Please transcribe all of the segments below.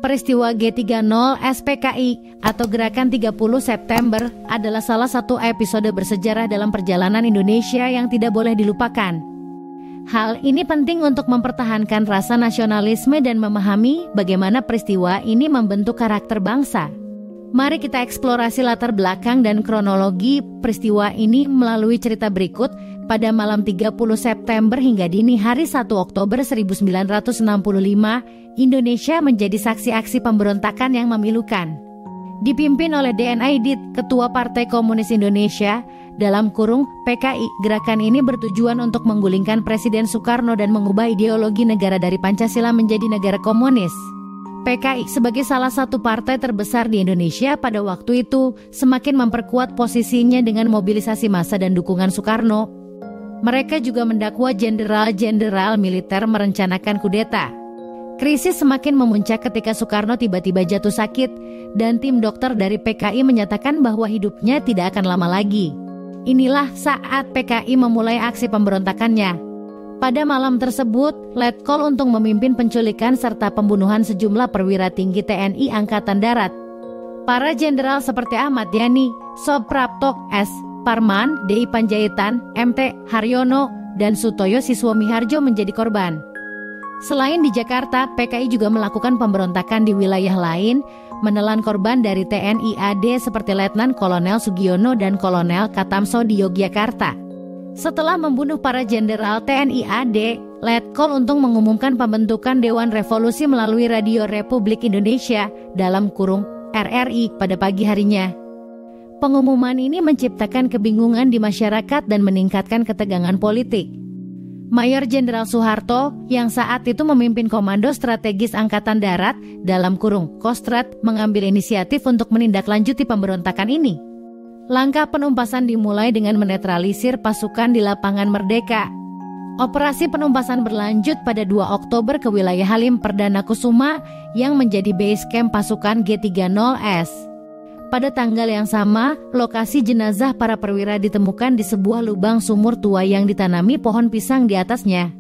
Peristiwa G30 SPKI atau Gerakan 30 September adalah salah satu episode bersejarah dalam perjalanan Indonesia yang tidak boleh dilupakan. Hal ini penting untuk mempertahankan rasa nasionalisme dan memahami bagaimana peristiwa ini membentuk karakter bangsa. Mari kita eksplorasi latar belakang dan kronologi peristiwa ini melalui cerita berikut. Pada malam 30 September hingga dini hari 1 Oktober 1965, Indonesia menjadi saksi aksi pemberontakan yang memilukan. Dipimpin oleh D.N. Aidit, Ketua Partai Komunis Indonesia, (PKI), gerakan ini bertujuan untuk menggulingkan Presiden Soekarno dan mengubah ideologi negara dari Pancasila menjadi negara komunis. PKI sebagai salah satu partai terbesar di Indonesia pada waktu itu semakin memperkuat posisinya dengan mobilisasi massa dan dukungan Soekarno. Mereka juga mendakwa jenderal-jenderal militer merencanakan kudeta. Krisis semakin memuncak ketika Soekarno tiba-tiba jatuh sakit dan tim dokter dari PKI menyatakan bahwa hidupnya tidak akan lama lagi. Inilah saat PKI memulai aksi pemberontakannya. Pada malam tersebut, Letkol Untung memimpin penculikan serta pembunuhan sejumlah perwira tinggi TNI Angkatan Darat. Para jenderal seperti Ahmad Yani, Soeprapto S. Parman, D.I. Panjaitan, M.T. Haryono, dan Sutoyo Siswomiharjo menjadi korban. Selain di Jakarta, PKI juga melakukan pemberontakan di wilayah lain, menelan korban dari TNI AD seperti Letnan Kolonel Sugiono dan Kolonel Katamso di Yogyakarta. Setelah membunuh para jenderal TNI AD, Letkol Untung mengumumkan pembentukan Dewan Revolusi melalui Radio Republik Indonesia (RRI) pada pagi harinya. Pengumuman ini menciptakan kebingungan di masyarakat dan meningkatkan ketegangan politik. Mayor Jenderal Soeharto yang saat itu memimpin Komando Strategis Angkatan Darat (Kostrat) mengambil inisiatif untuk menindaklanjuti pemberontakan ini. Langkah penumpasan dimulai dengan menetralisir pasukan di lapangan Merdeka. Operasi penumpasan berlanjut pada 2 Oktober ke wilayah Halim Perdana Kusuma yang menjadi base camp pasukan G30S. Pada tanggal yang sama, lokasi jenazah para perwira ditemukan di sebuah lubang sumur tua yang ditanami pohon pisang di atasnya.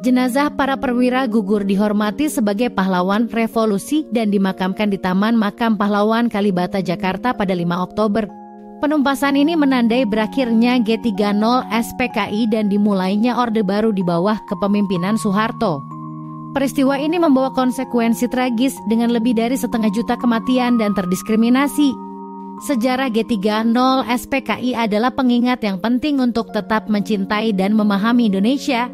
Jenazah para perwira gugur dihormati sebagai pahlawan revolusi dan dimakamkan di Taman Makam Pahlawan Kalibata, Jakarta pada 5 Oktober. Penumpasan ini menandai berakhirnya G30 SPKI dan dimulainya Orde Baru di bawah kepemimpinan Soeharto. Peristiwa ini membawa konsekuensi tragis dengan lebih dari 500.000 kematian dan terdiskriminasi. Sejarah G30 SPKI adalah pengingat yang penting untuk tetap mencintai dan memahami Indonesia.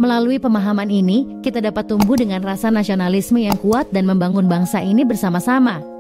Melalui pemahaman ini, kita dapat tumbuh dengan rasa nasionalisme yang kuat dan membangun bangsa ini bersama-sama.